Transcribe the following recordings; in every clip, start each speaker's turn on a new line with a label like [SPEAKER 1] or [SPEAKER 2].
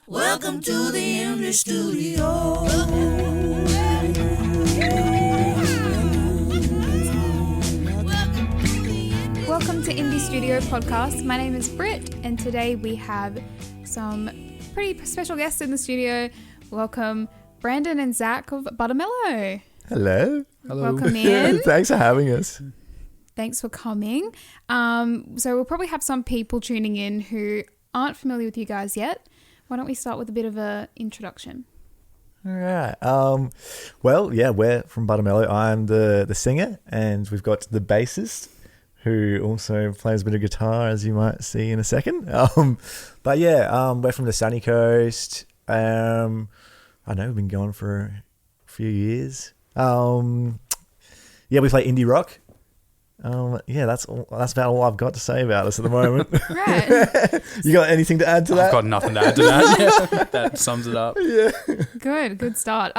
[SPEAKER 1] Welcome to the English Studio.
[SPEAKER 2] Welcome to Indie Studio Podcast. My name is Britt, and today we have some pretty special guests in the studio. Welcome Brandon and Zach of Buttermello.
[SPEAKER 3] Hello.
[SPEAKER 2] Welcome in.
[SPEAKER 3] Thanks for having us.
[SPEAKER 2] Thanks for coming. So we'll probably have some people tuning in who aren't familiar with you guys yet. Why don't we start with a bit of an introduction?
[SPEAKER 3] All right. Well, yeah, we're from Buttermello. I'm the singer, and we've got the bassist who also plays a bit of guitar, as you might see in a second. But yeah, we're from the sunny coast. I know we've been going for a few years. Yeah, we play indie rock. Yeah, that's about all I've got to say about us at the moment.
[SPEAKER 2] Right.
[SPEAKER 3] You got anything to add to that?
[SPEAKER 4] I've got nothing to add to that. That sums it up.
[SPEAKER 3] Yeah.
[SPEAKER 2] Good start.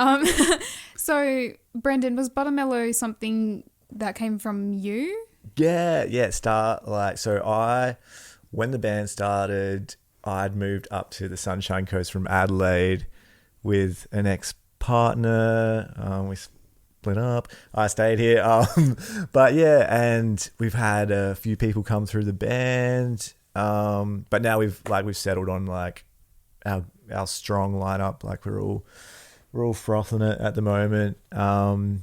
[SPEAKER 2] So Brandon, was Buttermello something that came from you?
[SPEAKER 3] Yeah. When the band started, I'd moved up to the Sunshine Coast from Adelaide with an ex-partner. We split up. I stayed here. But yeah, and we've had a few people come through the band. But now we've settled on like our strong lineup. Like we're all frothing it at the moment. And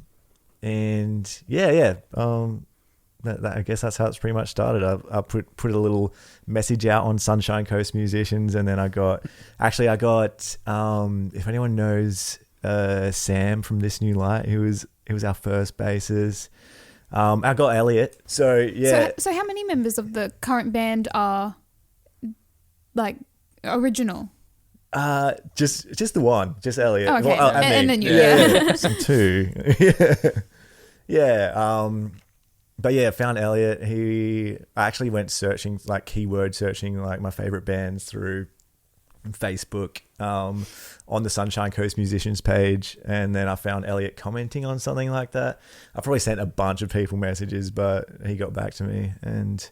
[SPEAKER 3] yeah. I guess that's how it's pretty much started. I put a little message out on Sunshine Coast musicians, and then I got if anyone knows Sam from This New Light, he was our first bassist. I got Elliot. So yeah.
[SPEAKER 2] So how many members of the current band are like original?
[SPEAKER 3] Just the one, just Elliot.
[SPEAKER 2] Oh, okay.
[SPEAKER 3] Well,
[SPEAKER 2] and then you.
[SPEAKER 3] Yeah. Some two. Yeah. But yeah, found Elliot. I actually went searching, like keyword searching, like my favorite bands through Facebook on the Sunshine Coast musicians page, and then I found Elliot commenting on something like that. I probably sent a bunch of people messages, but he got back to me, and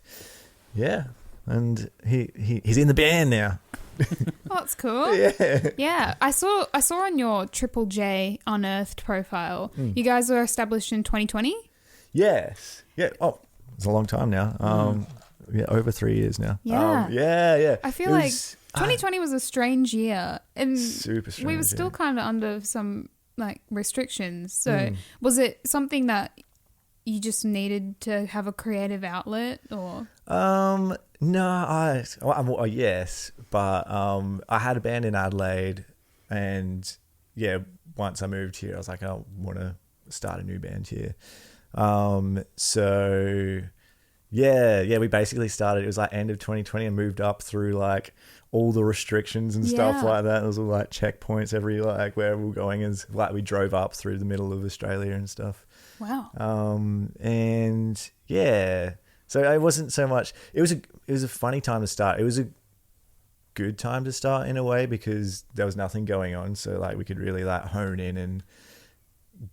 [SPEAKER 3] yeah, and he's in the band now.
[SPEAKER 2] Oh, that's cool. Yeah. I saw on your Triple J Unearthed profile, you guys were established in 2020.
[SPEAKER 3] Yes. Yeah. Oh, it's a long time now. Yeah, over 3 years now.
[SPEAKER 2] Yeah.
[SPEAKER 3] Yeah.
[SPEAKER 2] I feel like 2020 was a strange year, and
[SPEAKER 3] super strange.
[SPEAKER 2] we were still kind of under some like restrictions. So was it something that you just needed to have a creative outlet, or?
[SPEAKER 3] No, yes, but I had a band in Adelaide, and yeah, once I moved here, I was like, I want to start a new band here. So yeah, we basically started, it was like end of 2020 and moved up through like all the restrictions and stuff like that. There was all like checkpoints every like where we were going, is like we drove up through the middle of Australia and stuff.
[SPEAKER 2] Wow.
[SPEAKER 3] And yeah, so it wasn't so much, it was a funny time to start. It was a good time to start in a way because there was nothing going on. So like we could really like hone in and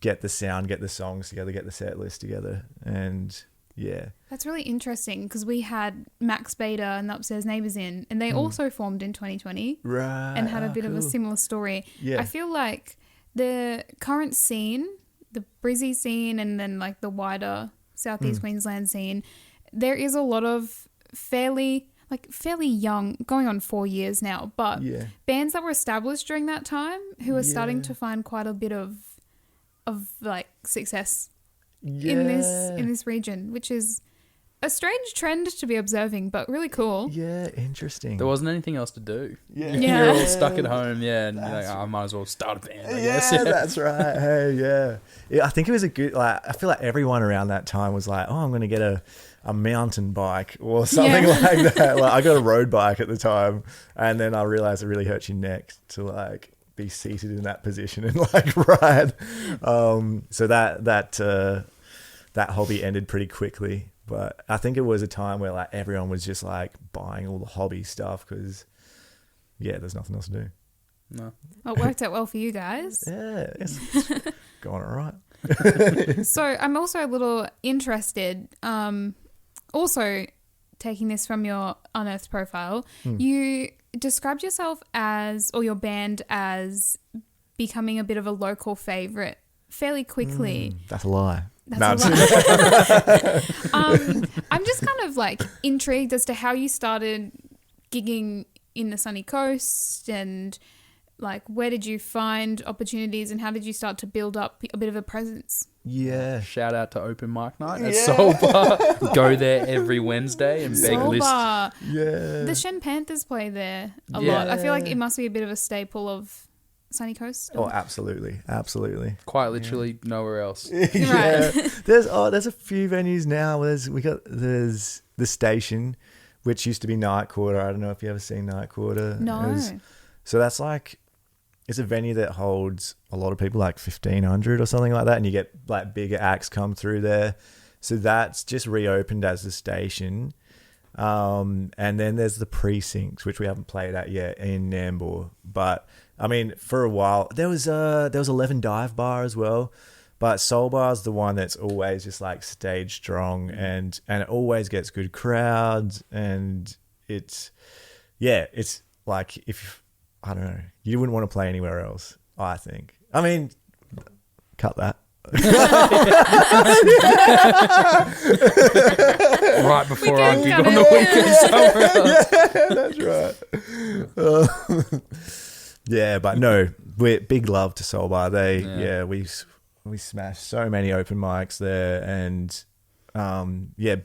[SPEAKER 3] get the sound, get the songs together, get the set list together. And yeah.
[SPEAKER 2] That's really interesting because we had Max Bader and the Upstairs Neighbours in, and they also formed in 2020.
[SPEAKER 3] Right.
[SPEAKER 2] And had a bit of a similar story.
[SPEAKER 3] Yeah.
[SPEAKER 2] I feel like the current scene, the Brizzy scene, and then like the wider Southeast Queensland scene, there is a lot of fairly young, going on 4 years now, but bands that were established during that time who are starting to find quite a bit of like success in this region, which is a strange trend to be observing, but really cool.
[SPEAKER 3] Yeah, interesting.
[SPEAKER 4] There wasn't anything else to do.
[SPEAKER 3] Yeah.
[SPEAKER 4] You're all stuck at home, and you're like, I might as well start a band, I guess.
[SPEAKER 3] That's right. Hey, yeah. I think it was a good, like, I feel like everyone around that time was like, oh, I'm going to get a mountain bike or something like that. Like, I got a road bike at the time, and then I realized it really hurts your neck to like be seated in that position and like ride. So that hobby ended pretty quickly. But I think it was a time where like everyone was just like buying all the hobby stuff because there's nothing else to do.
[SPEAKER 4] No.
[SPEAKER 2] Well, it worked out well for you guys.
[SPEAKER 3] Yeah, it's going all right.
[SPEAKER 2] So I'm also a little interested, also taking this from your Unearthed profile, you described yourself as, or your band as, becoming a bit of a local favourite fairly quickly.
[SPEAKER 3] That's a lie.
[SPEAKER 2] That's a lie. I'm just kind of like intrigued as to how you started gigging in the sunny coast, and like where did you find opportunities, and how did you start to build up a bit of a presence?
[SPEAKER 3] Yeah.
[SPEAKER 4] Shout out to open mic night at Soul Bar. Go there every Wednesday and beg
[SPEAKER 2] Soul
[SPEAKER 4] list.
[SPEAKER 2] Bar.
[SPEAKER 3] Yeah.
[SPEAKER 2] The Shen Panthers play there a
[SPEAKER 4] Yeah.
[SPEAKER 2] lot. I feel like it must be a bit of a staple of sunny coast.
[SPEAKER 3] Oh, absolutely. Absolutely.
[SPEAKER 4] Quite literally nowhere else.
[SPEAKER 3] Yeah. There's a few venues now. There's the station, which used to be Night Quarter. I don't know if you ever seen Night Quarter.
[SPEAKER 2] No.
[SPEAKER 3] So that's like, it's a venue that holds a lot of people, like 1,500 or something like that, and you get like bigger acts come through there. So that's just reopened as the station. And then there's the Precinct, which we haven't played at yet in Nambour. But I mean, for a while there was 11 Dive Bar as well. But Soul Bar's the one that's always just like stage strong, and it always gets good crowds, and it's like, if I don't know, you wouldn't want to play anywhere else, I think. I mean, cut that.
[SPEAKER 4] Right before I gig on the weekend somewhere else.
[SPEAKER 3] That's right. Yeah, but no, we're big love to Soul Bar. We smashed so many open mics there, and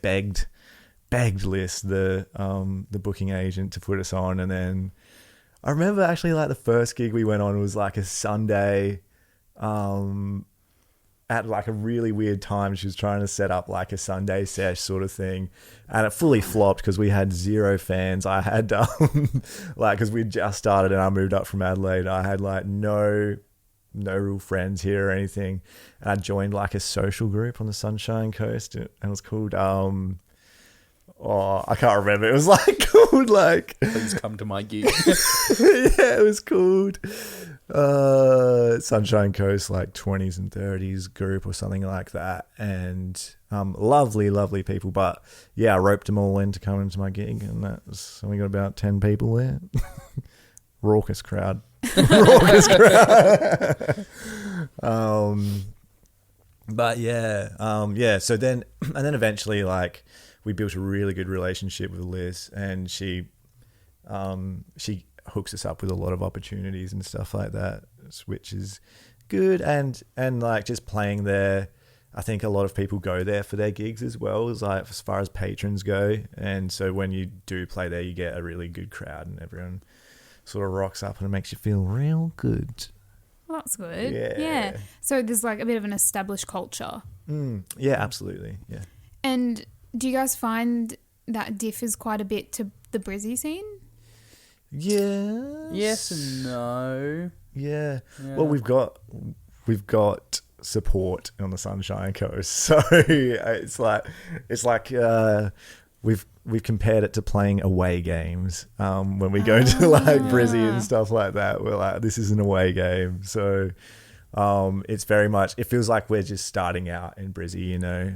[SPEAKER 3] begged Liz, the booking agent, to put us on. And then I remember actually like the first gig we went on was like a Sunday, at like a really weird time. She was trying to set up like a Sunday sesh sort of thing, and it fully flopped because we had zero fans. I had like, because we just started and I moved up from Adelaide, I had like no real friends here or anything, and I joined like a social group on the Sunshine Coast, and it was called I can't remember. It was like called like
[SPEAKER 4] Please come to my gig.
[SPEAKER 3] yeah, it was called Sunshine Coast, like 20s and 30s group or something like that. And lovely people. But yeah, I roped them all in to come into my gig, and we got about 10 people there. Raucous crowd. But yeah, so then, and then eventually, like, we built a really good relationship with Liz, and she hooks us up with a lot of opportunities and stuff like that, which is good. And like, just playing there, I think a lot of people go there for their gigs as well, as like as far as patrons go. And so when you do play there, you get a really good crowd, and everyone sort of rocks up, and it makes you feel real good.
[SPEAKER 2] Well, that's good.
[SPEAKER 3] Yeah.
[SPEAKER 2] So there's like a bit of an established culture.
[SPEAKER 3] Yeah, absolutely. Yeah.
[SPEAKER 2] And do you guys find that differs quite a bit to the Brizzy scene?
[SPEAKER 3] Yeah.
[SPEAKER 4] Yes and no.
[SPEAKER 3] Yeah. Well, we've got support on the Sunshine Coast, so it's like we've compared it to playing away games. When we go to like Brizzy and stuff like that, we're like, this is an away game. So it's very much, it feels like we're just starting out in Brizzy, you know.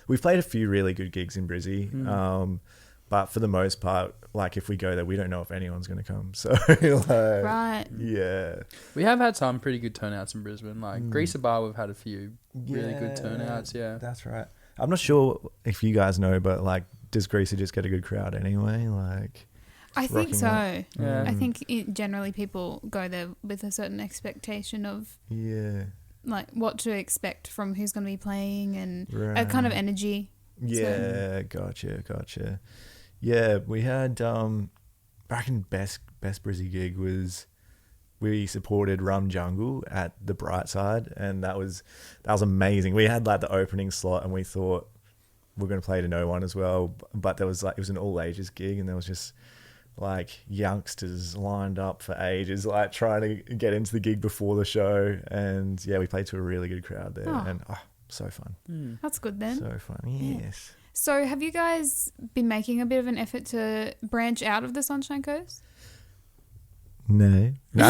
[SPEAKER 3] We've played a few really good gigs in Brizzy, but for the most part, like, if we go there, we don't know if anyone's going to come. So like,
[SPEAKER 2] Right.
[SPEAKER 3] Yeah.
[SPEAKER 4] We have had some pretty good turnouts in Brisbane. Like Greaser Bar, we've had a few really good turnouts. Yeah,
[SPEAKER 3] that's right. I'm not sure if you guys know, but like, does Greaser just get a good crowd anyway? Like,
[SPEAKER 2] I think so.
[SPEAKER 4] Yeah.
[SPEAKER 2] I think generally people go there with a certain expectation of like what to expect from who's going to be playing, and a kind of energy.
[SPEAKER 3] Yeah, gotcha. Yeah, we had I reckon best Brizzy gig was, we supported Rum Jungle at the Bright Side, and that was amazing. We had like the opening slot, and we thought we're going to play to no one as well, but there was like, it was an all ages gig, and there was just like youngsters lined up for ages, like trying to get into the gig before the show. And yeah, we played to a really good crowd there, and so fun.
[SPEAKER 2] That's good then.
[SPEAKER 3] So fun. Yes.
[SPEAKER 2] So have you guys been making a bit of an effort to branch out of the Sunshine Coast?
[SPEAKER 3] No.
[SPEAKER 2] Or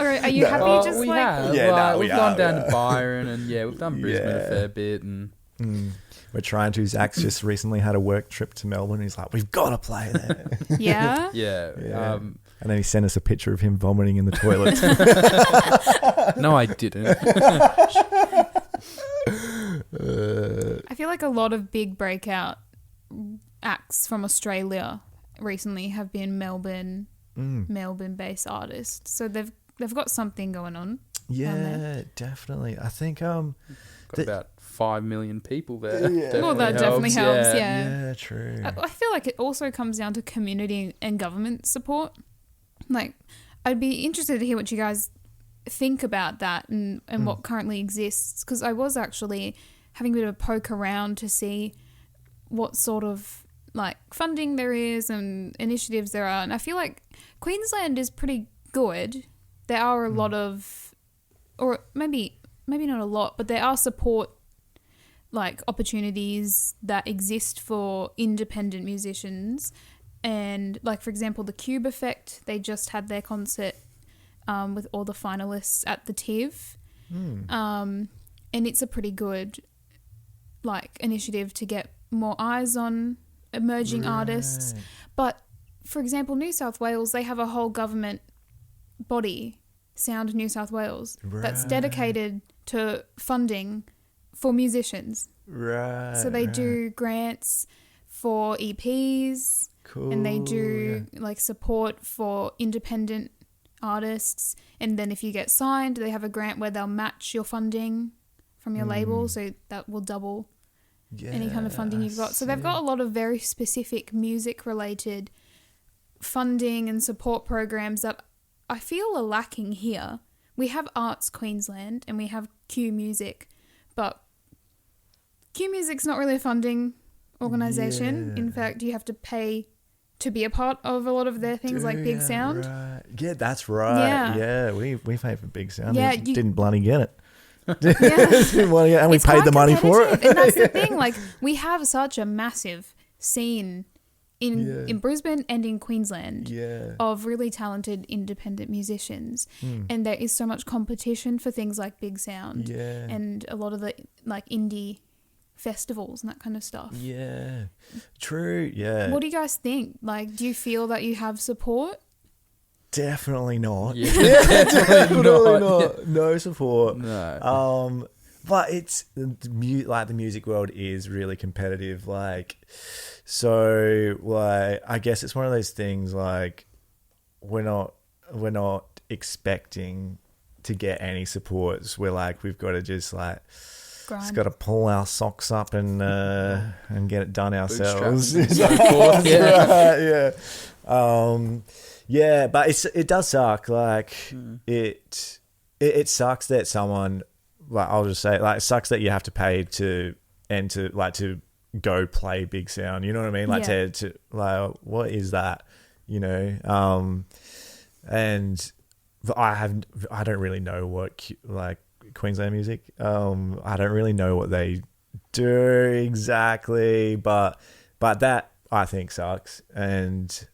[SPEAKER 2] are you happy just
[SPEAKER 4] we
[SPEAKER 2] like...
[SPEAKER 4] have.
[SPEAKER 3] Yeah,
[SPEAKER 4] we've gone down to Byron, and we've done Brisbane a fair bit, and
[SPEAKER 3] We're trying to. Zach's just recently had a work trip to Melbourne. He's like, we've got to play there.
[SPEAKER 2] Yeah.
[SPEAKER 4] Yeah.
[SPEAKER 3] And then he sent us a picture of him vomiting in the toilet.
[SPEAKER 4] No, I didn't.
[SPEAKER 2] I feel like a lot of big breakout acts from Australia recently have been Melbourne-based artists. So they've got something going on.
[SPEAKER 3] Yeah, definitely. I think
[SPEAKER 4] Got about 5 million people there.
[SPEAKER 3] Yeah.
[SPEAKER 2] Well, that definitely helps. Yeah.
[SPEAKER 3] yeah, true.
[SPEAKER 2] I feel like it also comes down to community and government support. Like, I'd be interested to hear what you guys think about that and what currently exists, because I was actually having a bit of a poke around to see what sort of like funding there is and initiatives there are, and I feel like Queensland is pretty good. There are a lot of, or maybe not a lot, but there are support like opportunities that exist for independent musicians. And like, for example, the Cube Effect, they just had their concert with all the finalists at the TIV. And it's a pretty good like initiative to get more eyes on emerging artists. But for example, New South Wales, they have a whole government body, Sound New South Wales, that's dedicated to funding for musicians.
[SPEAKER 3] Right.
[SPEAKER 2] So they do grants for EPs.
[SPEAKER 3] Cool.
[SPEAKER 2] And they do like support for independent artists. And then if you get signed, they have a grant where they'll match your funding from your label. So that will double any kind of funding you've got. So they've got a lot of very specific music related funding and support programs that I feel are lacking here. We have Arts Queensland and we have Q Music, but Q Music's not really a funding organisation. In fact, you have to pay to be a part of a lot of their things, like Big Sound.
[SPEAKER 3] Right. Yeah, that's right. Yeah, we paid for Big Sound.
[SPEAKER 2] Yeah,
[SPEAKER 3] We didn't bloody get it.
[SPEAKER 2] Yeah.
[SPEAKER 3] And we paid the money for it.
[SPEAKER 2] And that's the thing. Like, we have such a massive scene in Brisbane and in Queensland of really talented independent musicians. And there is so much competition for things like Big Sound and a lot of the like indie festivals and that kind of stuff.
[SPEAKER 3] Yeah, true. Yeah.
[SPEAKER 2] What do you guys think? Like, do you feel that you have support?
[SPEAKER 3] Definitely not.
[SPEAKER 4] Yeah,
[SPEAKER 3] Definitely not. No support.
[SPEAKER 4] No.
[SPEAKER 3] But it's like the music world is really competitive. Like, so like I guess it's one of those things like we're not expecting to get any supports. We're like we've got to just like.
[SPEAKER 2] Grind.
[SPEAKER 3] Just got to pull our socks up and get it done ourselves.
[SPEAKER 4] And so forth.
[SPEAKER 3] Yeah. Yeah, but it does suck. Like it sucks that someone, like I'll just say, like it sucks that you have to pay to go play Big Sound. You know what I mean? Like to like what is that? You know, and I don't really know what like. Queensland music. I don't really know what they do exactly, but that I think sucks. And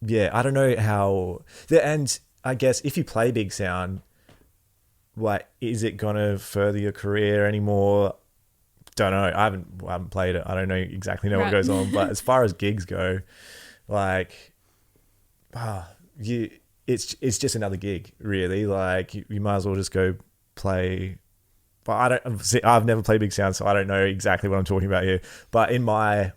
[SPEAKER 3] yeah, I don't know how. And I guess if you play Big Sound, like, is it gonna further your career anymore? Don't know. I haven't played it. I don't know exactly what goes on. But as far as gigs go, like, it's just another gig, really. Like you might as well just go. Play, but I've never played Big Sound, so I don't know exactly what I'm talking about here. But in my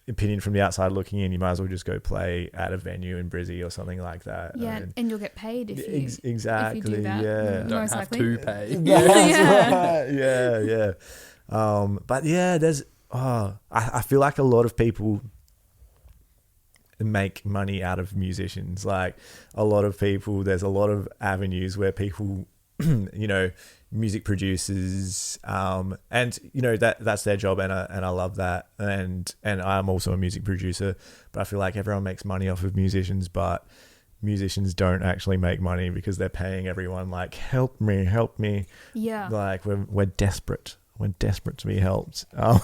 [SPEAKER 3] opinion, from the outside looking in, you might as well just go play at a venue in Brizzy or something like that.
[SPEAKER 2] Yeah, and you'll get paid if you
[SPEAKER 3] exactly.
[SPEAKER 2] If you do that.
[SPEAKER 3] Yeah,
[SPEAKER 4] don't have to pay.
[SPEAKER 3] Yeah. But yeah, there's. I feel like a lot of people make money out of musicians. Like a lot of people, there's a lot of avenues where people. You know, music producers, and you know that's their job, and I love that, and I'm also a music producer, but I feel like everyone makes money off of musicians, but musicians don't actually make money because they're paying everyone like help me. Yeah, like we're desperate. We're desperate to be helped. I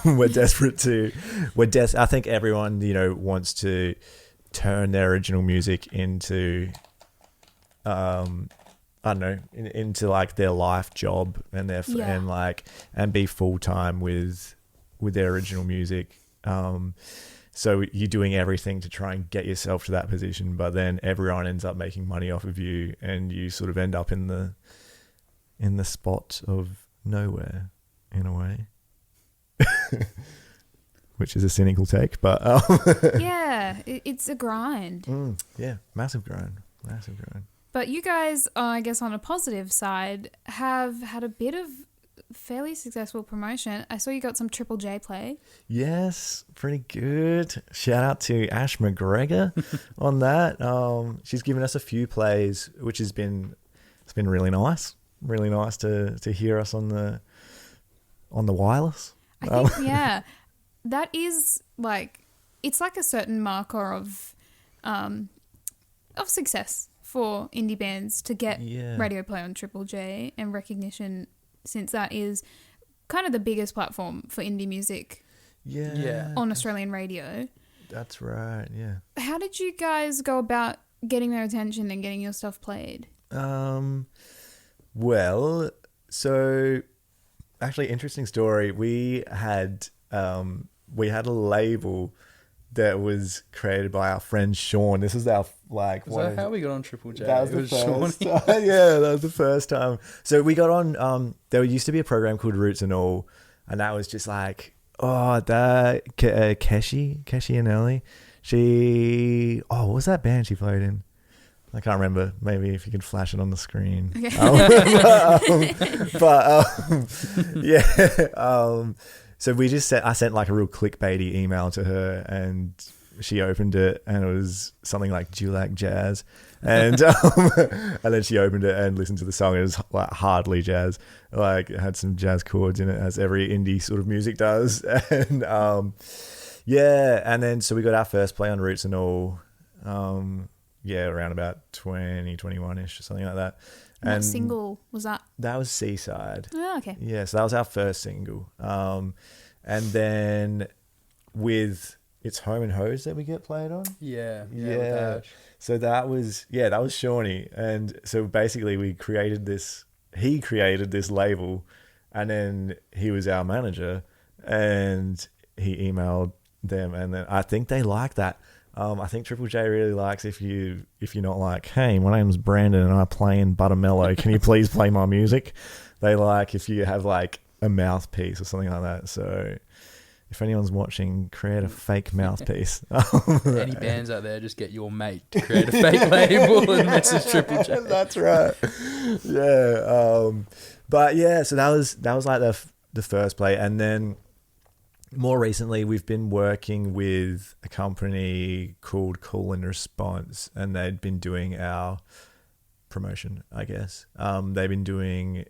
[SPEAKER 3] think everyone wants to turn their original music into I don't know, into like their life job and and be full time with with their original music. So you're doing everything to try and get yourself to that position, but then everyone ends up making money off of you, and you sort of end up in the spot of nowhere, in a way. Which is a cynical take, but
[SPEAKER 2] yeah, it's a grind.
[SPEAKER 3] Yeah, massive grind.
[SPEAKER 2] But you guys, I guess on a positive side, have had a bit of fairly successful promotion. I saw you got some Triple J play.
[SPEAKER 3] Yes, pretty good. Shout out to Ash McGregor on that. She's given us a few plays, which it's been really nice. Really nice to hear us on the wireless.
[SPEAKER 2] I think yeah, that is like, it's like a certain marker of success for indie bands to get radio play on Triple J and recognition, since that is kind of the biggest platform for indie music on Australian radio.
[SPEAKER 3] That's right, yeah.
[SPEAKER 2] How did you guys go about getting their attention and getting your stuff played?
[SPEAKER 3] Well, so actually, interesting story. We had a label that was created by our friend Sean. This is our
[SPEAKER 4] Was that how we got on Triple J?
[SPEAKER 3] That was the first time. Yeah, that was the first time. So we got on. There used to be a program called Roots and All, and that was just like, Keshi and Ellie. What was that band she played in? I can't remember. Maybe if you could flash it on the screen. Okay. So I sent like a real clickbaity email to her, and she opened it, and it was something like, "Do you like jazz?" And and then she opened it and listened to the song. It was like hardly jazz, like it had some jazz chords in it, as every indie sort of music does. And and then so we got our first play on Roots and All. Around about 2021-ish or something like that.
[SPEAKER 2] And what single was that?
[SPEAKER 3] That was Seaside.
[SPEAKER 2] Oh, okay.
[SPEAKER 3] Yeah, so that was our first single. And then with It's Home and Hose that we get played on.
[SPEAKER 4] Yeah.
[SPEAKER 3] So that was Shawnee. And so basically he created this label, and then he was our manager, and he emailed them, and then I think they like that. I think Triple J really likes if you're not like, "Hey, my name's Brandon and I play in Buttermello. Can you please play my music?" They like if you have like a mouthpiece or something like that. So if anyone's watching, create a fake mouthpiece.
[SPEAKER 4] Any bands out there, just get your mate to create a fake label and message Triple J.
[SPEAKER 3] That's right. Yeah. But yeah, so that was like the first play, and then more recently, we've been working with a company called Call and Response, and they'd been doing our promotion, I guess. They've been doing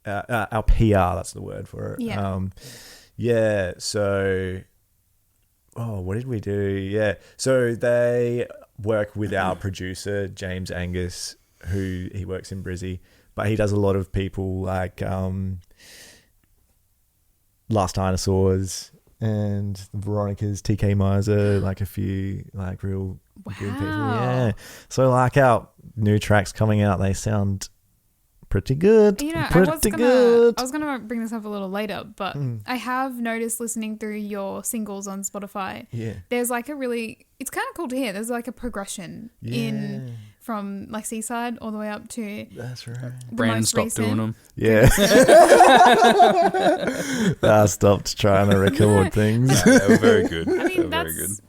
[SPEAKER 3] our PR, that's the word for it.
[SPEAKER 2] Yeah.
[SPEAKER 3] So, what did we do? Yeah. So they work with our producer, James Angus, who he works in Brizzy, but he does a lot of people like Last Dinosaurs, and Veronica's, TK Miser, like a few like real good people. Yeah. So like our new tracks coming out, they sound pretty good.
[SPEAKER 2] You know, I was gonna bring this up a little later, but I have noticed listening through your singles on Spotify.
[SPEAKER 3] Yeah.
[SPEAKER 2] There's like it's kind of cool to hear. There's like a progression in from like Seaside all the way up to.
[SPEAKER 3] That's right.
[SPEAKER 4] Brandon stopped doing them.
[SPEAKER 3] Yeah. I stopped trying to record things.
[SPEAKER 4] No, they were very good.
[SPEAKER 2] I mean,
[SPEAKER 4] very good.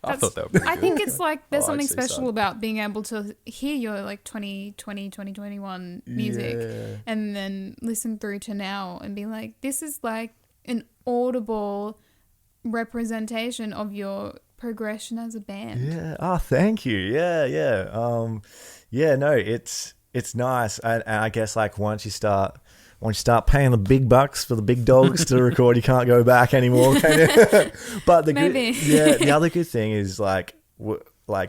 [SPEAKER 4] I thought that was pretty
[SPEAKER 2] I
[SPEAKER 4] good.
[SPEAKER 2] think it's like there's something
[SPEAKER 4] Seaside.
[SPEAKER 2] special about being able to hear your like 2020, 2021 music and then listen through to now and be like, this is like an audible representation of your progression as a band.
[SPEAKER 3] Yeah. Oh, thank you. Yeah. No, it's nice. And I guess like once you start paying the big bucks for the big dogs to record, you can't go back anymore, can you? But the other good thing is like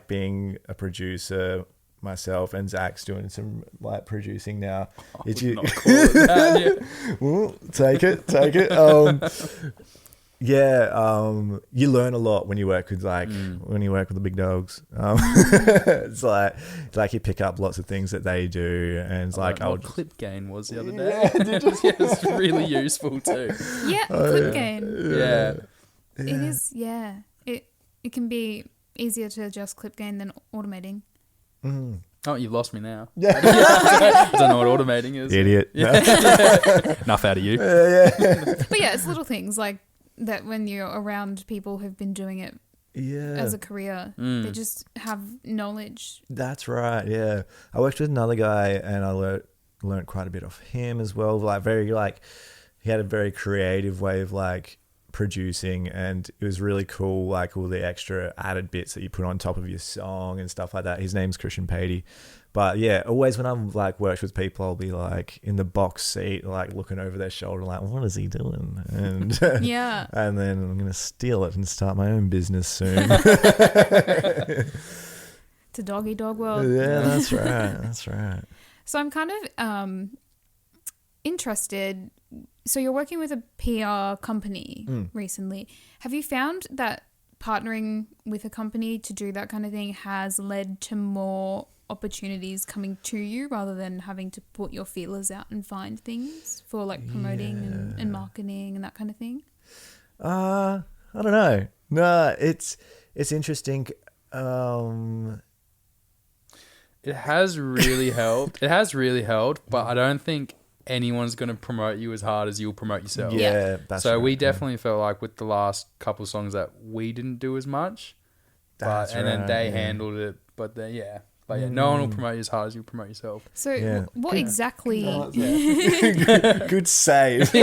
[SPEAKER 3] being a producer myself, and Zach's doing some like producing now.
[SPEAKER 4] Not call it that, yeah.
[SPEAKER 3] Well, take it. you learn a lot when you work with when you work with the big dogs. It's like you pick up lots of things that they do, and it's like
[SPEAKER 4] what clip gain was the other day. It's really useful too.
[SPEAKER 2] Yeah, clip gain.
[SPEAKER 4] Yeah.
[SPEAKER 2] It is. Yeah, it can be easier to adjust clip gain than automating.
[SPEAKER 3] Mm.
[SPEAKER 4] Oh, you've lost me now.
[SPEAKER 3] Yeah.
[SPEAKER 4] I don't know what automating is.
[SPEAKER 3] Idiot.
[SPEAKER 4] Enough out of you.
[SPEAKER 2] But yeah, it's little things like that when you're around people who've been doing it as a career. They just have knowledge.
[SPEAKER 3] That's right. Yeah, I worked with another guy, and I learned quite a bit off him as well. He had a very creative way of producing, and it was really cool, like all the extra added bits that you put on top of your song and stuff like that. His name's Christian Patey. But yeah, always when I'm worked with people, I'll be in the box seat, looking over their shoulder, what is he doing? And
[SPEAKER 2] Yeah.
[SPEAKER 3] and then I'm gonna steal it and start my own business soon.
[SPEAKER 2] It's a dog world.
[SPEAKER 3] Yeah, that's right. That's right.
[SPEAKER 2] So I'm kind of interested. So you're working with a PR company recently. Have you found that partnering with a company to do that kind of thing has led to more opportunities coming to you rather than having to put your feelers out and find things for promoting and marketing and that kind of thing?
[SPEAKER 3] I don't know. No, it's interesting.
[SPEAKER 4] It has really helped. But I don't think anyone's going to promote you as hard as you'll promote yourself.
[SPEAKER 3] Yeah, that's
[SPEAKER 4] so
[SPEAKER 3] right.
[SPEAKER 4] we definitely felt like with the last couple of songs that we didn't do as much, then they handled it. But no one will promote you as hard as you promote yourself.
[SPEAKER 2] So what exactly?
[SPEAKER 3] Good save.
[SPEAKER 2] No,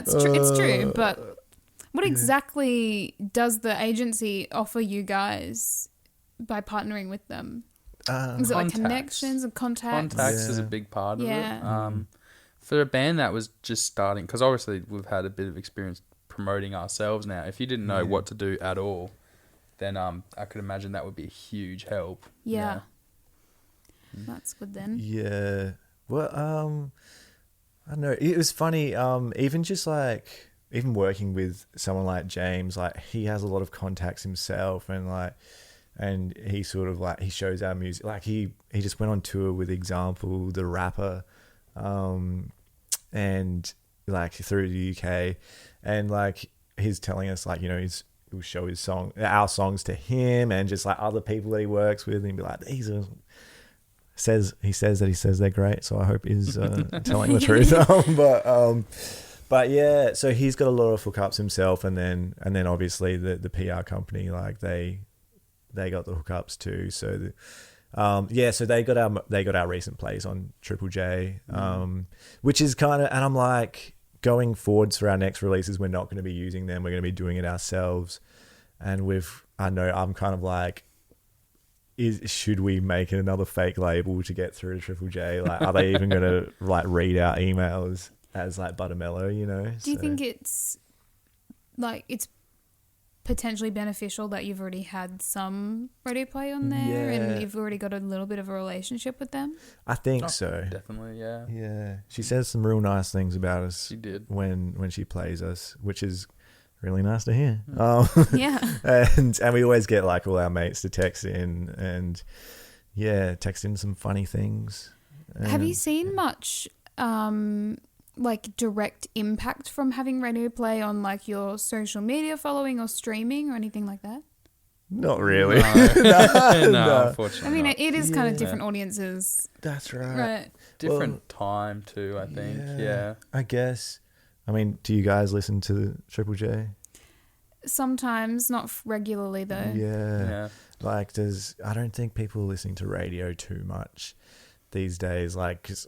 [SPEAKER 2] it's true. But what exactly does the agency offer you guys by partnering with them? Is it connections and contacts?
[SPEAKER 4] Contacts is a big part of it.
[SPEAKER 2] Yeah.
[SPEAKER 4] For a band that was just starting, because obviously we've had a bit of experience promoting ourselves now. If you didn't know what to do at all, then I could imagine that would be a huge help.
[SPEAKER 2] Yeah. That's good then.
[SPEAKER 3] Yeah. Well, I don't know. It was funny. Even just even working with someone like James, he has a lot of contacts himself, and he sort of he shows our music. He just went on tour with Example, the rapper, and through the UK, and he's telling us he'll show our songs to him, and just other people that he works with, and he'd be these are. He says they're great, so I hope he's telling the truth. But yeah, so he's got a lot of hookups himself, and then obviously the PR company they got the hookups too. So so they got our recent plays on Triple J, which is kind of, and I'm going forwards for our next releases, we're not going to be using them. We're going to be doing it ourselves, and I'm kind of should we make another fake label to get through to Triple J? Are they even going to read our emails as Buttermello?
[SPEAKER 2] Do you think it's potentially beneficial that you've already had some radio play on there and you've already got a little bit of a relationship with them?
[SPEAKER 3] I think so.
[SPEAKER 4] Definitely, yeah.
[SPEAKER 3] Yeah. She says some real nice things about us.
[SPEAKER 4] She did.
[SPEAKER 3] When she plays us, which is really nice to hear.
[SPEAKER 2] Yeah.
[SPEAKER 3] And we always get all our mates to text in and text in some funny things.
[SPEAKER 2] Have you seen much direct impact from having radio play on your social media following or streaming or anything like that?
[SPEAKER 3] Not really.
[SPEAKER 4] No, unfortunately.
[SPEAKER 2] I mean, it is kind of different audiences.
[SPEAKER 3] That's right.
[SPEAKER 2] Right.
[SPEAKER 4] Different time too, I think. Yeah.
[SPEAKER 3] I guess. I mean, do you guys listen to Triple J?
[SPEAKER 2] Sometimes, not regularly though.
[SPEAKER 3] Yeah. I don't think people are listening to radio too much these days. Because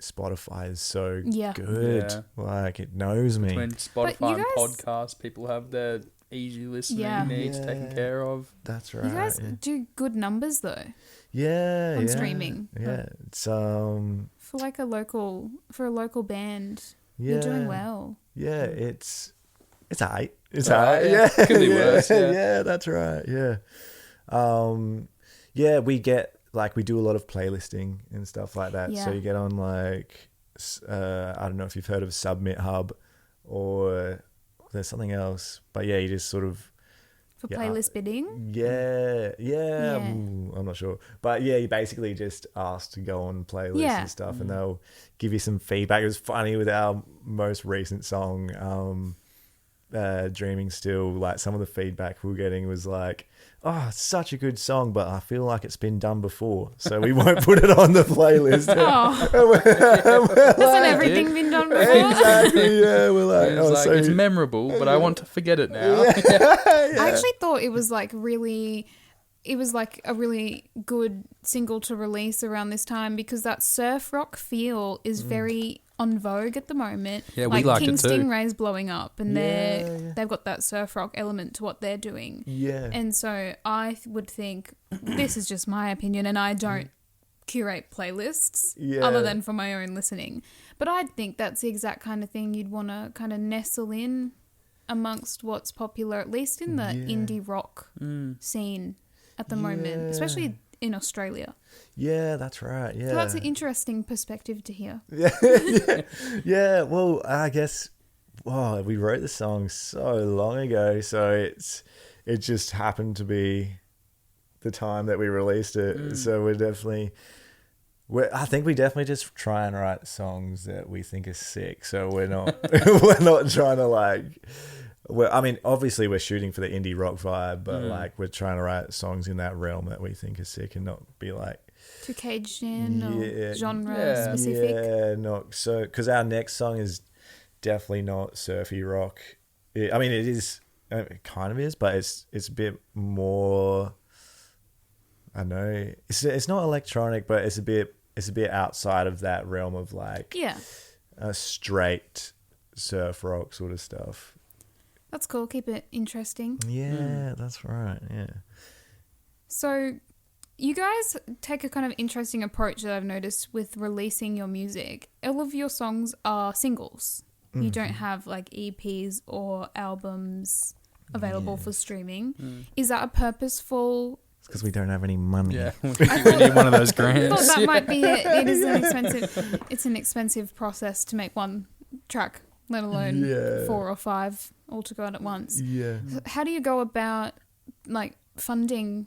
[SPEAKER 3] Spotify is so good.
[SPEAKER 4] Yeah.
[SPEAKER 3] It knows me.
[SPEAKER 4] Between Spotify and podcasts, people have their easy listening needs taken care of.
[SPEAKER 3] That's right.
[SPEAKER 2] You guys do good numbers though.
[SPEAKER 3] Yeah.
[SPEAKER 2] On streaming.
[SPEAKER 3] Yeah. It's
[SPEAKER 2] for a local band. You're doing well.
[SPEAKER 3] Yeah, it's aight. It's
[SPEAKER 4] alright.
[SPEAKER 3] aight. Yeah.
[SPEAKER 4] Could be worse. Yeah.
[SPEAKER 3] Yeah, that's right. Yeah. We get we do a lot of playlisting and stuff like that.
[SPEAKER 2] Yeah.
[SPEAKER 3] So you get on I don't know if you've heard of Submit Hub, or there's something else. But yeah, you just sort of
[SPEAKER 2] For playlist bidding?
[SPEAKER 3] Yeah.
[SPEAKER 2] Yeah.
[SPEAKER 3] I'm not sure. But yeah, you basically just ask to go on playlists and stuff, and they'll give you some feedback. It was funny with our most recent song, Dreaming Still, like some of the feedback we were getting was like, oh, it's such a good song, but I feel like it's been done before, so we won't put it on the playlist.
[SPEAKER 2] Hasn't everything been done before?
[SPEAKER 3] Exactly, yeah. We're like,
[SPEAKER 4] It's like,
[SPEAKER 3] so
[SPEAKER 4] it's memorable, but I want to forget it now.
[SPEAKER 2] I actually thought it was like it was like a really good single to release around this time, because that surf rock feel is very on vogue at the moment.
[SPEAKER 4] Yeah,
[SPEAKER 2] like
[SPEAKER 4] we liked
[SPEAKER 2] King
[SPEAKER 4] it too.
[SPEAKER 2] Stingray's blowing up, and
[SPEAKER 3] Yeah.
[SPEAKER 2] they've got that surf rock element to what they're doing.
[SPEAKER 3] Yeah.
[SPEAKER 2] And so I would think, this is just my opinion, and I don't curate playlists other than for my own listening. But I'd think that's the exact kind of thing you'd want to kind of nestle in amongst what's popular, at least in the indie rock scene at the moment, especially in Australia.
[SPEAKER 3] Yeah, that's right. Yeah.
[SPEAKER 2] So that's an interesting perspective to hear.
[SPEAKER 3] Yeah. Well, I guess, we wrote the song so long ago, so it just happened to be the time that we released it. So I think we definitely just try and write songs that we think are sick. So we're not we're not trying to like. I mean, obviously we're shooting for the indie rock vibe, but like we're trying to write songs in that realm that we think are sick, and not be like
[SPEAKER 2] Too caged in or genre specific.
[SPEAKER 3] Yeah, not so, because our next song is definitely not surfy rock. I mean, it is, it kind of is, but it's a bit more. I know it's not electronic, but it's a bit outside of that realm of like a straight surf rock sort of stuff.
[SPEAKER 2] That's cool. Keep it interesting.
[SPEAKER 3] Yeah, that's right. Yeah.
[SPEAKER 2] So you guys take a kind of interesting approach that I've noticed with releasing your music. All of your songs are singles. You don't have like EPs or albums available for streaming. Is that a purposeful...
[SPEAKER 3] It's because we don't have any money.
[SPEAKER 4] Yeah, we need one of those
[SPEAKER 2] I thought
[SPEAKER 4] grants.
[SPEAKER 2] that might be it. It is an expensive process to make one track, let alone 4 or 5 all to go out at once.
[SPEAKER 3] Yeah.
[SPEAKER 2] How do you go about like funding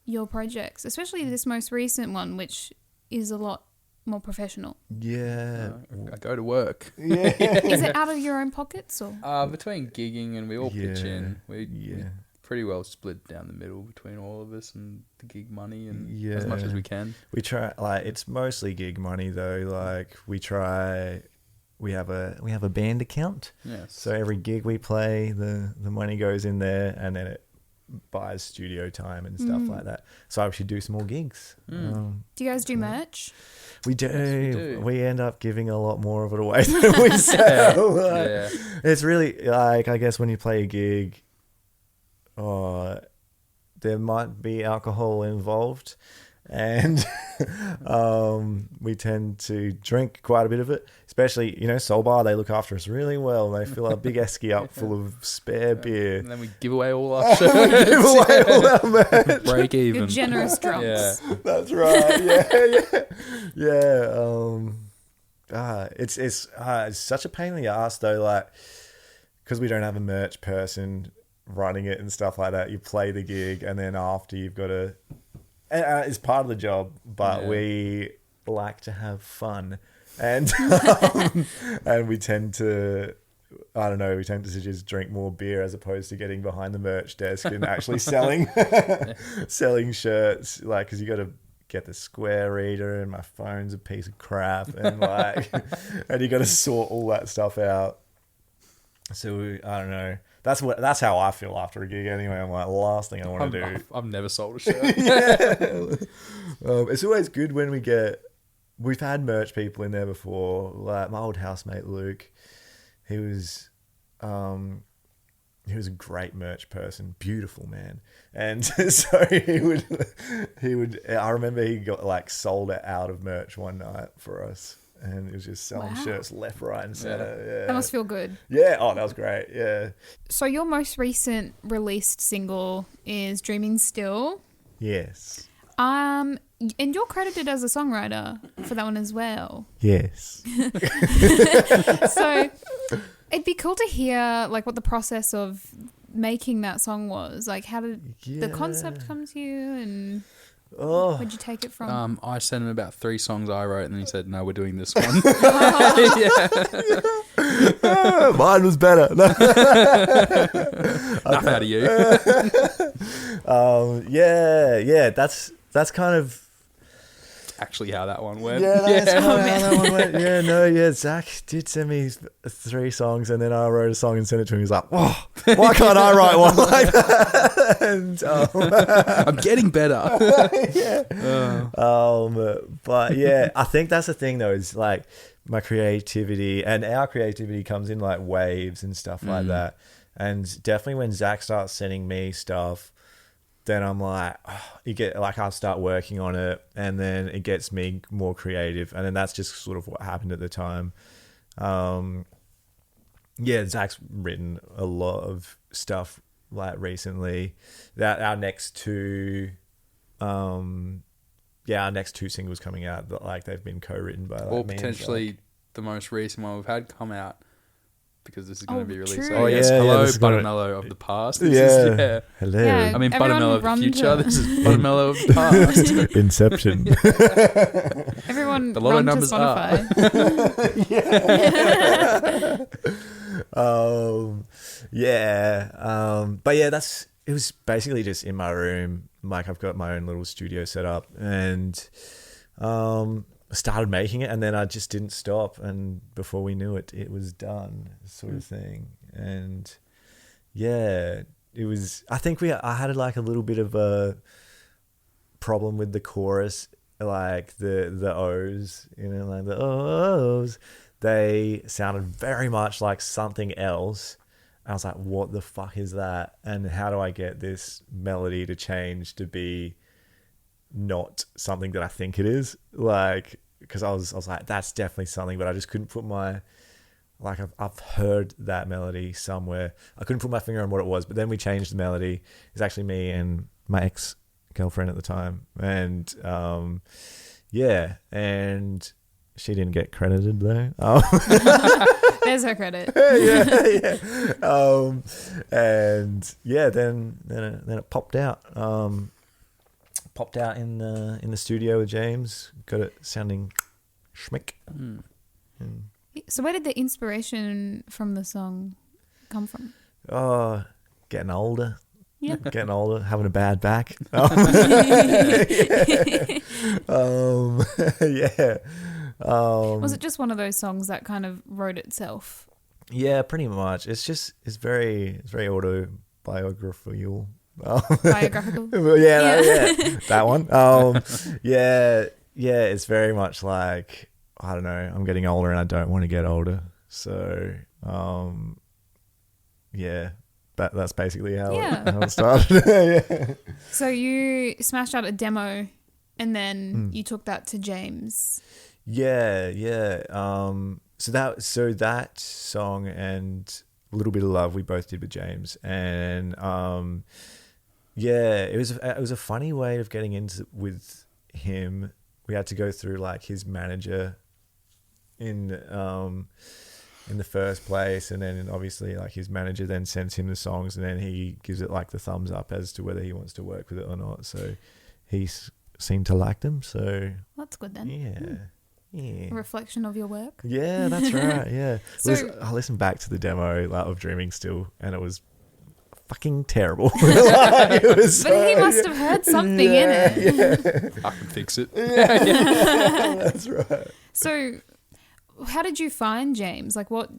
[SPEAKER 2] your projects, especially this most recent one, which is a lot more professional?
[SPEAKER 3] Yeah.
[SPEAKER 4] I go to work.
[SPEAKER 3] Yeah.
[SPEAKER 2] Is it out of your own pockets or?
[SPEAKER 4] Between gigging and we all pitch in, we
[SPEAKER 3] Yeah.
[SPEAKER 4] pretty well split down the middle between all of us and the gig money, and
[SPEAKER 3] Yeah.
[SPEAKER 4] as much as we can.
[SPEAKER 3] We try, like, it's mostly gig money though. Like we have a band account.
[SPEAKER 4] Yes.
[SPEAKER 3] So every gig we play, the money goes in there, and then it buys studio time and stuff like that. So I should do some more gigs.
[SPEAKER 2] Do you guys do merch?
[SPEAKER 3] We do.
[SPEAKER 4] Yes, we do.
[SPEAKER 3] We end up giving a lot more of it away than we sell.
[SPEAKER 4] Yeah.
[SPEAKER 3] It's really like, I guess when you play a gig, there might be alcohol involved, and we tend to drink quite a bit of it. Especially, Soul Bar, they look after us really well. They fill a big esky up full of spare beer.
[SPEAKER 4] And then we give away all our shirts.
[SPEAKER 3] Give away all our merch.
[SPEAKER 4] Break even.
[SPEAKER 2] You're generous drunks.
[SPEAKER 4] Yeah.
[SPEAKER 3] That's right. Yeah. It's such a pain in the ass though, like, because we don't have a merch person running it and stuff like that. You play the gig, and then after you've got to, it's part of the job, but we like to have fun, and and we tend to. I don't know, we tend to just drink more beer as opposed to getting behind the merch desk and actually selling shirts, like, because you got to get the square reader, and my phone's a piece of crap, and like and you got to sort all that stuff out. So I don't know, that's how I feel after a gig anyway. I'm like, the last thing I want to do.
[SPEAKER 4] I've never sold a shirt.
[SPEAKER 3] It's always good when we've had merch people in there before, like my old housemate Luke. He was a great merch person, beautiful man, and so he would. I remember he got like sold out of merch one night for us, and he was just selling shirts left, right, and center. Yeah.
[SPEAKER 2] That must feel good.
[SPEAKER 3] Yeah. Oh, that was great. Yeah.
[SPEAKER 2] So your most recent released single is Dreaming Still.
[SPEAKER 3] Yes.
[SPEAKER 2] And you're credited as a songwriter for that one as well.
[SPEAKER 3] Yes.
[SPEAKER 2] So it'd be cool to hear like what the process of making that song was. Like, how did the concept come to you, and where'd you take it from?
[SPEAKER 4] I sent him about 3 songs I wrote, and then he said, "No, we're doing this one."
[SPEAKER 3] Mine was better.
[SPEAKER 4] Enough out of you.
[SPEAKER 3] Yeah. That's kind of
[SPEAKER 4] Actually how that one went.
[SPEAKER 3] Yeah, that's kind of how that one went. Zach did send me 3 songs, and then I wrote a song and sent it to him. He's like, "Whoa, why can't I write one like that?" And
[SPEAKER 4] I'm getting better.
[SPEAKER 3] But yeah, I think that's the thing though, is like my creativity and our creativity comes in like waves and stuff like that. And definitely when Zach starts sending me stuff, then I'm like, I'll start working on it, and then it gets me more creative, and then that's just sort of what happened at the time. Zach's written a lot of stuff like recently. That our next 2 singles coming out that like they've been co-written by like,
[SPEAKER 4] or
[SPEAKER 3] me
[SPEAKER 4] potentially the most recent one we've had come out, because this is going to be released.
[SPEAKER 2] True.
[SPEAKER 4] Hello,
[SPEAKER 3] this is
[SPEAKER 4] Buttermello of the past.
[SPEAKER 3] Hello.
[SPEAKER 2] Yeah,
[SPEAKER 4] I mean,
[SPEAKER 2] everyone
[SPEAKER 4] Buttermello of the
[SPEAKER 2] run
[SPEAKER 4] future.
[SPEAKER 2] to-
[SPEAKER 4] This is Buttermello of the past.
[SPEAKER 3] Inception.
[SPEAKER 2] Everyone
[SPEAKER 4] The lotto
[SPEAKER 2] run to
[SPEAKER 4] numbers
[SPEAKER 2] Spotify.
[SPEAKER 3] But yeah, it was basically just in my room. Like I've got my own little studio set up, and I started making it, and then I just didn't stop, and before we knew it, it was done, sort of thing. And yeah, it was. I think I had like a little bit of a problem with the chorus, like the O's, like the O's. They sounded very much like something else. I was like, what the fuck is that? And how do I get this melody to change to be not something that I think it is? Like, because I was like, that's definitely something, but I just couldn't put I've heard that melody somewhere. I couldn't put my finger on what it was, but then we changed the melody. It's actually me and my ex-girlfriend at the time. And and she didn't get credited though.
[SPEAKER 2] There's her credit.
[SPEAKER 3] yeah. Then it popped out. Popped out in the studio with James. Got it sounding schmick.
[SPEAKER 2] So where did the inspiration from the song come from?
[SPEAKER 3] Oh, getting older.
[SPEAKER 2] Yeah.
[SPEAKER 3] Getting older, having a bad back.
[SPEAKER 2] Was it just one of those songs that kind of wrote itself?
[SPEAKER 3] Yeah, pretty much. It's very autobiographical.
[SPEAKER 2] Biographical?
[SPEAKER 3] That one. It's very much like, I don't know, I'm getting older and I don't want to get older. So, that's basically how it started. Yeah.
[SPEAKER 2] So you smashed out a demo and then you took that to James.
[SPEAKER 3] Yeah. So that song and A Little Bit of Love we both did with James, and it was a funny way of getting into with him. We had to go through like his manager in the first place, and then obviously like his manager then sends him the songs, and then he gives it like the thumbs up as to whether he wants to work with it or not. So he seemed to like them. So
[SPEAKER 2] That's good then.
[SPEAKER 3] Yeah.
[SPEAKER 2] A reflection of your work.
[SPEAKER 3] Yeah, that's right. Yeah.
[SPEAKER 2] So-
[SPEAKER 3] I listened back to the demo of Dreaming Still, and it was fucking terrible. It was
[SPEAKER 2] But he must have heard something in it.
[SPEAKER 3] Yeah.
[SPEAKER 4] I can fix it.
[SPEAKER 3] That's right.
[SPEAKER 2] So how did you find James? Like, what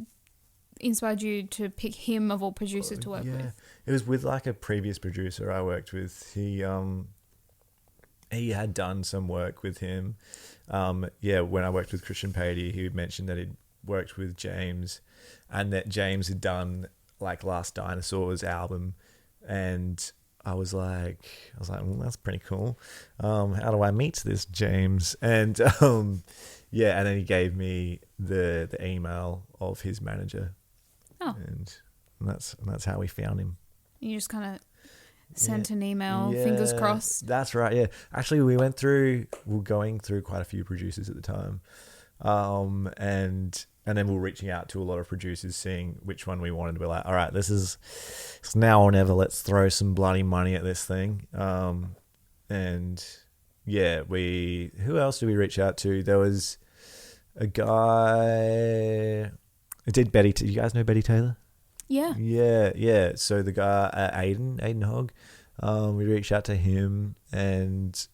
[SPEAKER 2] inspired you to pick him of all producers to work with?
[SPEAKER 3] It was with like a previous producer I worked with. He had done some work with him. When I worked with Christian Patey, he mentioned that he'd worked with James, and that James had done like Last Dinosaur's album, and I was like, well, that's pretty cool. How do I meet this James? And and then he gave me the email of his manager.
[SPEAKER 2] Oh.
[SPEAKER 3] And that's how we found him.
[SPEAKER 2] You just kind of sent an email. Fingers crossed.
[SPEAKER 3] That's right. Yeah, actually, we're going through quite a few producers at the time, and then we're reaching out to a lot of producers, seeing which one we wanted. We're like, all right, it's now or never. Let's throw some bloody money at this thing. And yeah, who else did we reach out to? There was a guy. Did Betty? You guys know Betty Taylor?
[SPEAKER 2] Yeah.
[SPEAKER 3] Yeah. So the guy, Aiden Hogg, we reached out to him, and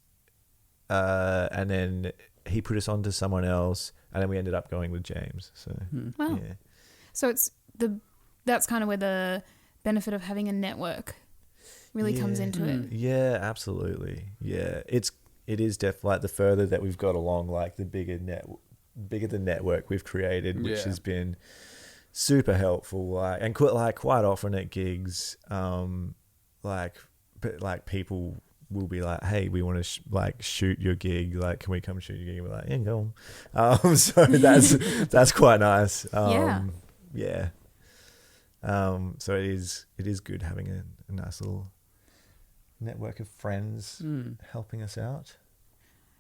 [SPEAKER 3] then he put us on to someone else, and then we ended up going with James. So
[SPEAKER 2] Wow.
[SPEAKER 3] yeah.
[SPEAKER 2] So that's kind of where the benefit of having a network really comes into it.
[SPEAKER 3] Yeah, absolutely. Yeah, it is definitely like the further that we've got along, like the bigger the network we've created, which has been super helpful. Like quite often at gigs, people will be like, "Hey, we want to shoot your gig. Like, can we come shoot your gig?" And we're like, "Yeah, go on." So that's quite nice. Yeah. So it is good having a nice little network of friends helping us out.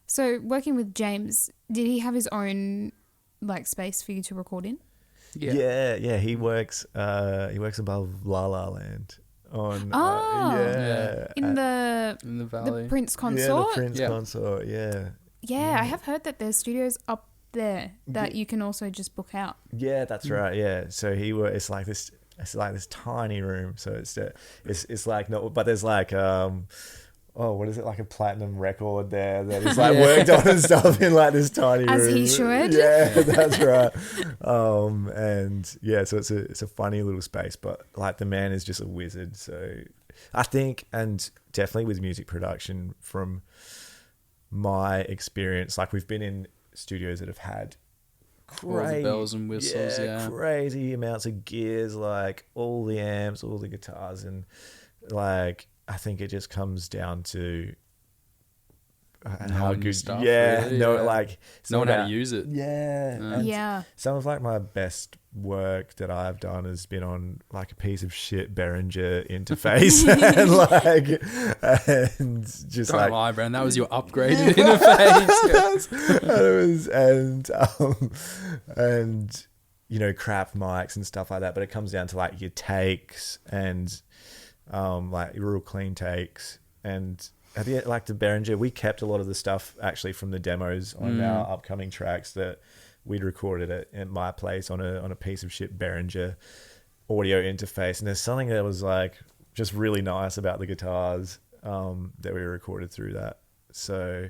[SPEAKER 2] So working with James, did he have his own space for you to record in?
[SPEAKER 3] Yeah. He works above La La Land on
[SPEAKER 2] in the
[SPEAKER 4] valley,
[SPEAKER 2] the Prince Consort.
[SPEAKER 3] Yeah, the Prince Consort.
[SPEAKER 2] Yeah, I have heard that there's studios up there that you can also just book out.
[SPEAKER 3] Yeah, that's right. Yeah, so it's like this tiny room. So it's like no, but there's like what is it, like a platinum record there that is worked on and stuff in this tiny room.
[SPEAKER 2] As he should.
[SPEAKER 3] Yeah, that's right. And yeah, so it's a funny little space, but the man is just a wizard. So I think, and definitely with music production, from my experience, we've been in studios that have had
[SPEAKER 4] all the bells and whistles,
[SPEAKER 3] crazy amounts of gears, all the amps, all the guitars, and I think it just comes down to how good
[SPEAKER 4] stuff.
[SPEAKER 3] Knowing
[SPEAKER 4] how to use it.
[SPEAKER 3] And some of my best work that I've done has been on a piece of shit Behringer interface, and just
[SPEAKER 4] don't lie, Brand. That was your upgraded interface.
[SPEAKER 3] And crap mics and stuff like that. But it comes down to your takes and real clean takes. And at the the Behringer, we kept a lot of the stuff actually from the demos on our upcoming tracks that we'd recorded at my place on a piece of shit Behringer audio interface. And there's something that was just really nice about the guitars that we recorded through that. So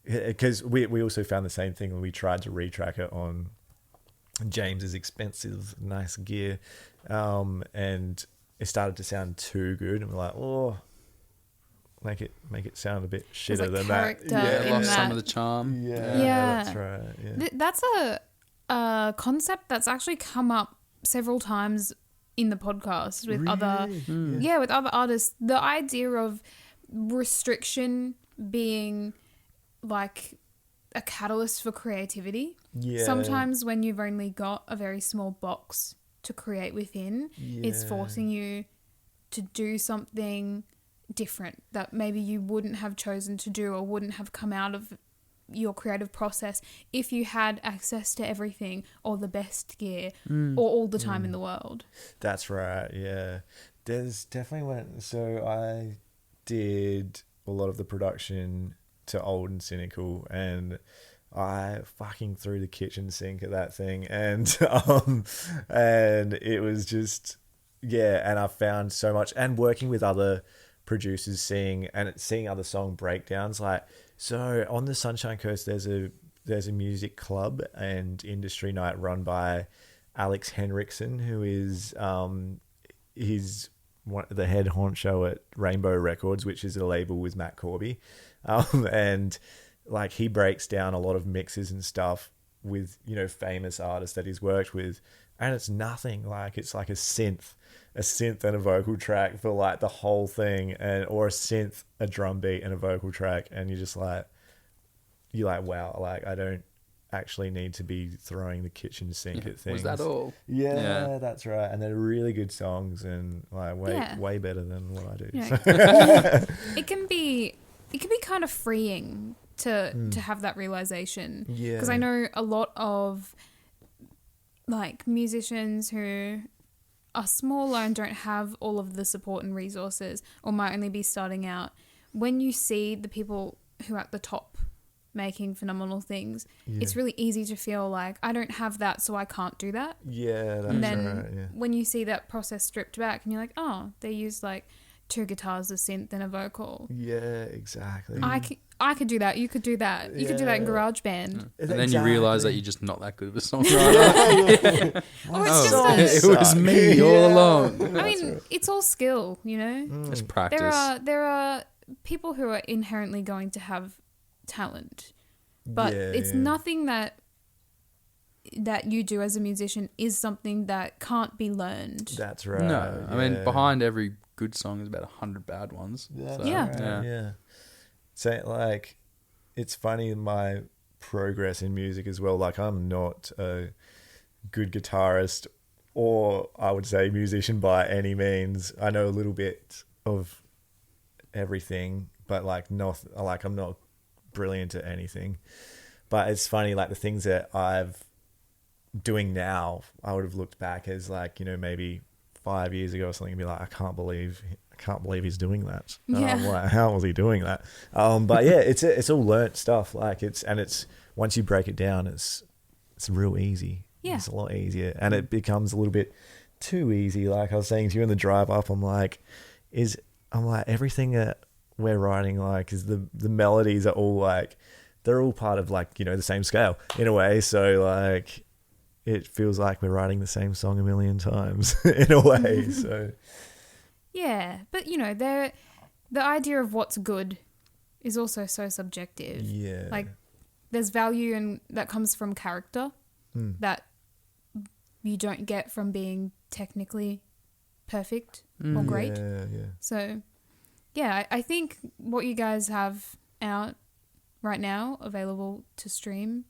[SPEAKER 3] because we also found the same thing when we tried to retrack it on James's expensive nice gear, and it started to sound too good, and we're like, make it sound a bit shitter than that.
[SPEAKER 4] Lost some of the charm.
[SPEAKER 3] That's right.
[SPEAKER 2] That's a concept that's actually come up several times in the podcast with with other artists. The idea of restriction being a catalyst for creativity. Sometimes when you've only got a very small box to create within, it's forcing you to do something different that maybe you wouldn't have chosen to do or wouldn't have come out of your creative process if you had access to everything or the best gear or all the time in the world.
[SPEAKER 3] That's right. Yeah, there's definitely so I did a lot of the production to Old and Cynical, and I fucking threw the kitchen sink at that thing, and and it was just and I found so much, and working with other producers, seeing other song breakdowns. So on the Sunshine Coast there's a music club and industry night run by Alex Henriksen, who is he's the head honcho at Rainbow Records, which is a label with Matt Corby, and he breaks down a lot of mixes and stuff with famous artists that he's worked with, and it's nothing it's like a synth and a vocal track for the whole thing, or a synth, a drum beat, and a vocal track, and you're just wow, actually need to be throwing the kitchen sink at things.
[SPEAKER 4] Was that all?
[SPEAKER 3] Yeah, that's right. And they're really good songs and like way better than what I do.
[SPEAKER 2] Yeah. It can be kind of freeing to have that realization.
[SPEAKER 3] Yeah.
[SPEAKER 2] Because I know a lot of like musicians who are smaller and don't have all of the support and resources, or might only be starting out. When you see the people who are at the top making phenomenal things, it's really easy to feel like I don't have that, so I can't do that.
[SPEAKER 3] Yeah, that's
[SPEAKER 2] and then
[SPEAKER 3] right. Yeah.
[SPEAKER 2] when you see that process stripped back and you're like, oh, they used like 2 guitars, a synth, and a vocal.
[SPEAKER 3] Yeah, exactly.
[SPEAKER 2] I could do that. You could do that. You could do that in GarageBand.
[SPEAKER 4] And then you realise that you're just not that good of a songwriter.
[SPEAKER 2] Or it's just
[SPEAKER 4] it was me all along.
[SPEAKER 2] I mean, it's all skill, you know?
[SPEAKER 4] It's practice.
[SPEAKER 2] There are people who are inherently going to have talent, but it's nothing that you do as a musician is something that can't be learned.
[SPEAKER 3] That's right.
[SPEAKER 4] No, I mean, behind every good song is about 100 bad ones.
[SPEAKER 3] That's
[SPEAKER 2] Yeah.
[SPEAKER 3] right. Yeah. So, like, it's funny, my progress in music as well. Like, I'm not a good guitarist or, I would say, musician by any means. I know a little bit of everything, but, like, I'm not brilliant at anything. But it's funny, like, the things that I've doing now, I would have looked back as, like, you know, maybe 5 years ago or something and be like, I can't believe he's doing that. Like, how was he doing that? But yeah, it's all learnt stuff. Like it's once you break it down, it's real easy.
[SPEAKER 2] Yeah.
[SPEAKER 3] It's a lot easier, and it becomes a little bit too easy. Like I was saying to you in the drive up, I'm like everything that we're writing, like, is the melodies are all like, they're all part of, like, you know, the same scale in a way. So like, it feels like we're writing the same song a million times in a way. So
[SPEAKER 2] yeah, but you know, the idea of what's good is also so subjective.
[SPEAKER 3] Yeah,
[SPEAKER 2] like there's value and that comes from character that you don't get from being technically perfect or great.
[SPEAKER 3] Yeah.
[SPEAKER 2] So yeah, I think what you guys have out right now available to stream,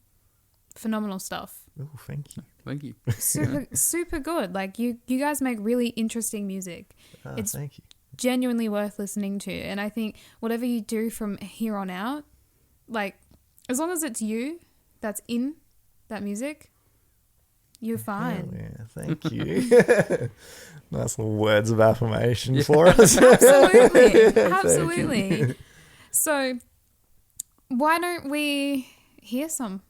[SPEAKER 2] phenomenal stuff.
[SPEAKER 3] Oh, thank you.
[SPEAKER 4] Thank you.
[SPEAKER 2] Super good. Like you guys make really interesting music. It's
[SPEAKER 3] thank you.
[SPEAKER 2] genuinely worth listening to. And I think whatever you do from here on out, like as long as it's you that's in that music, you're fine.
[SPEAKER 3] Hell yeah, thank you. Nice little words of affirmation for us.
[SPEAKER 2] Absolutely. So why don't we hear some?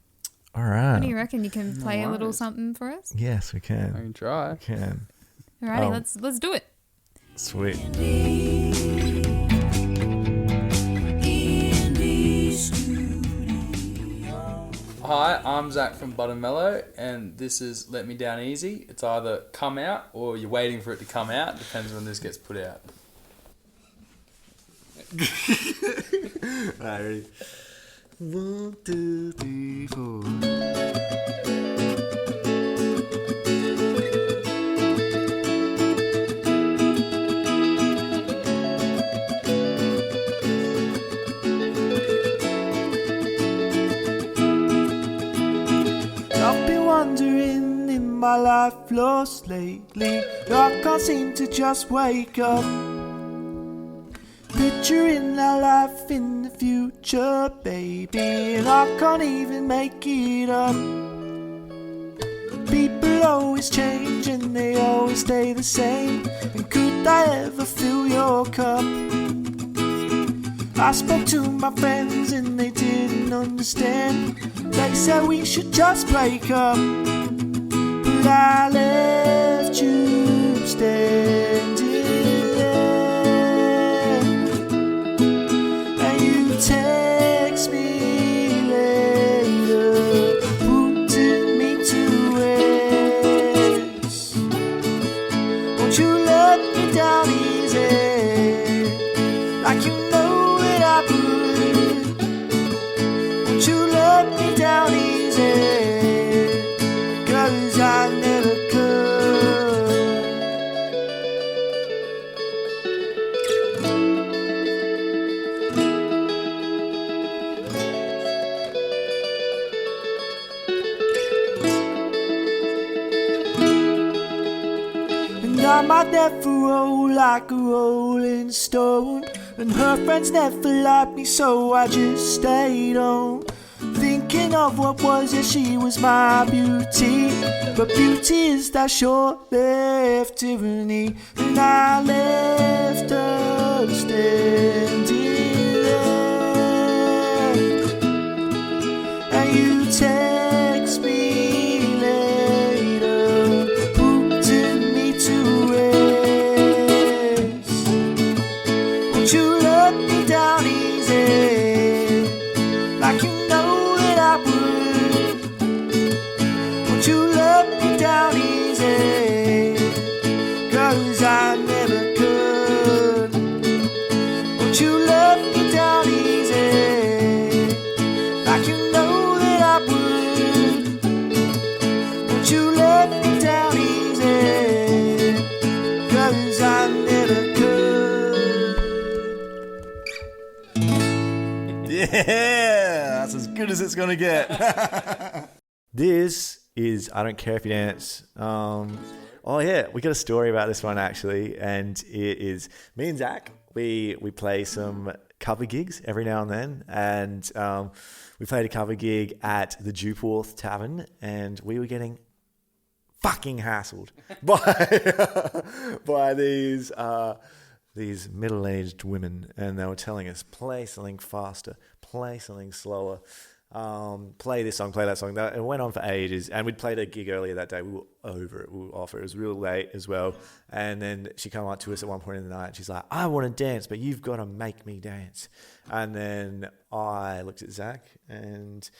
[SPEAKER 3] All right.
[SPEAKER 2] What do you reckon? You can play a little something for us?
[SPEAKER 3] Yes, we
[SPEAKER 4] I
[SPEAKER 3] can.
[SPEAKER 4] can try.
[SPEAKER 3] We can.
[SPEAKER 2] Alrighty, let's do it.
[SPEAKER 3] Sweet.
[SPEAKER 4] Hi, I'm Zach from Buttermello, and this is Let Me Down Easy. It's either come out or you're waiting for it to come out. Depends when this gets put out.
[SPEAKER 3] Alright, ready? 1, 2, 3, 4. I've been wondering in my life lost lately. I can't seem to just wake up. Picturing our life in the future, baby, and I can't even make it up. People always change and they always stay the same. And could I ever fill your cup? I spoke to my friends and they didn't understand. They said we should just break up. But I left you standing there, and you text me later, putting me to rest. Won't you let me down easy, like you know that I would? Won't you let me down easy, 'cause I never could.
[SPEAKER 1] I'd never roll like a rolling stone, and her friends never liked me, so I just stayed home. Thinking of what was, yeah, she was my beauty, but beauty is that short-lived tyranny, and I left her standing there. And you text me later, putting me to rest. Won't you let me down easy, like you know that I would? Won't you let me down easy, 'cause I never could. Won't you let me down easy, like you know that I would? Won't you let me down easy, 'cause I never could.
[SPEAKER 3] Yeah, that's as good as it's gonna get. This is I Don't Care If You Dance. Oh yeah, we got a story about this one actually, and it is me and Zach. We play some cover gigs every now and then, and we played a cover gig at the Dewporth Tavern, and we were getting fucking hassled by these middle-aged women, and they were telling us, play something faster, play something slower, play this song, play that song. It went on for ages, and we'd played a gig earlier that day. We were over it, we were off it. It was real late as well, and then she came up to us at one point in the night, and she's like, I want to dance, but you've got to make me dance. And then I looked at Zach, and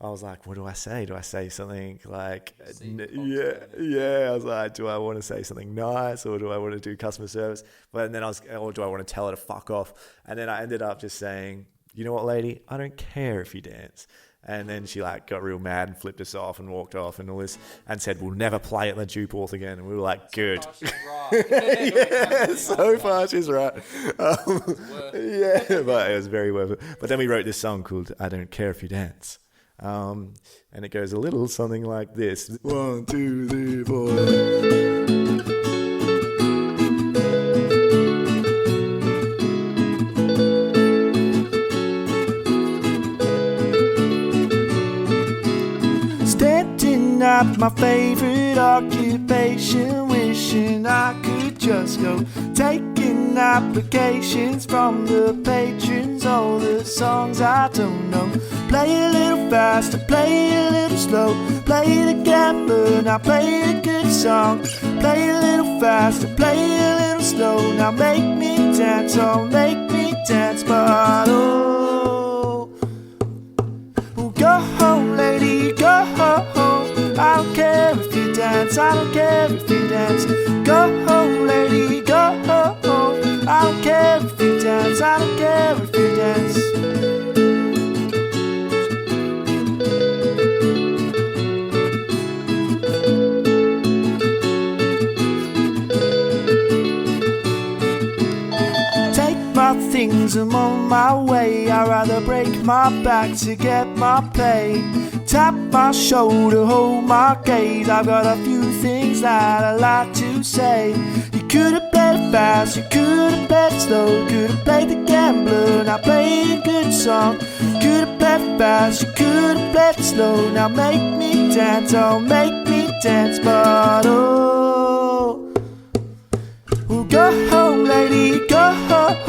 [SPEAKER 3] I was like, what do I say? Do I say something like, yeah. I was like, do I want to say something nice, or do I want to do customer service? But then or do I want to tell her to fuck off? And then I ended up just saying, you know what, lady? I don't care if you dance. And then she like got real mad and flipped us off and walked off and all this, and said, we'll never play at the Dewporth again. And we were like, good. Yeah, so far she's right. Yeah, but it was very worth it. But then we wrote this song called I Don't Care If You Dance. And it goes a little something like this. 1, 2, 3, 4. Standing at my favorite occupation, wishing I could just go taking applications from the patrons. All the songs I don't know, play a little faster, play a little slow, play the gambler, now play a good song, play a little faster, play a little slow, now make me dance, oh make me dance. But oh, go home lady, go home, I don't care if you dance, I don't care if you dance. Go home lady, go home, I don't care if you dance, I don't care if you dance. My things, I'm on my way. I'd rather break my back to get my pay. Tap my shoulder, hold my gaze. I've got a few things that I like to say. You could have played it fast, you could have played it slow, could have played the gambler, now play a good song. Could have played it fast, you could have played it slow, now make me dance, oh make me dance. But oh, go home lady, go home,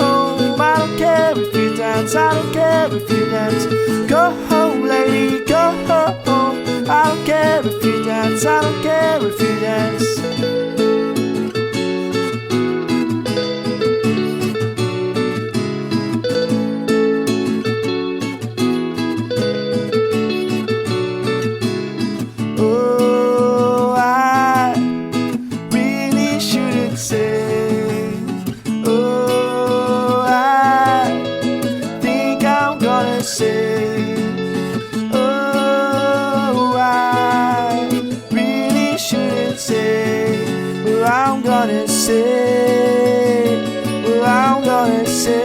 [SPEAKER 3] I don't care if you dance, I don't care if you dance. Go home lady, go home, I don't care if you dance, I don't care if you dance. Oh, I really shouldn't say. I'm gonna say, well, I'm gonna say.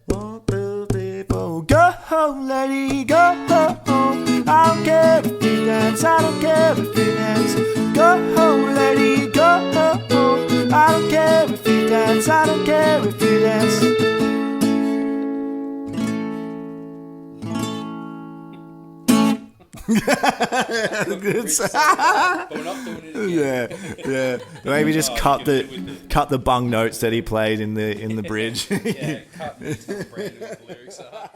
[SPEAKER 3] 1, 2, 3, 4. Go home, lady, go home. I don't care if you dance, I don't care if you dance.
[SPEAKER 4] But we're not doing it again.
[SPEAKER 3] Yeah. Maybe just cut the bung notes that he played in the bridge.
[SPEAKER 4] Yeah, cut and tell Brandon what the lyrics are.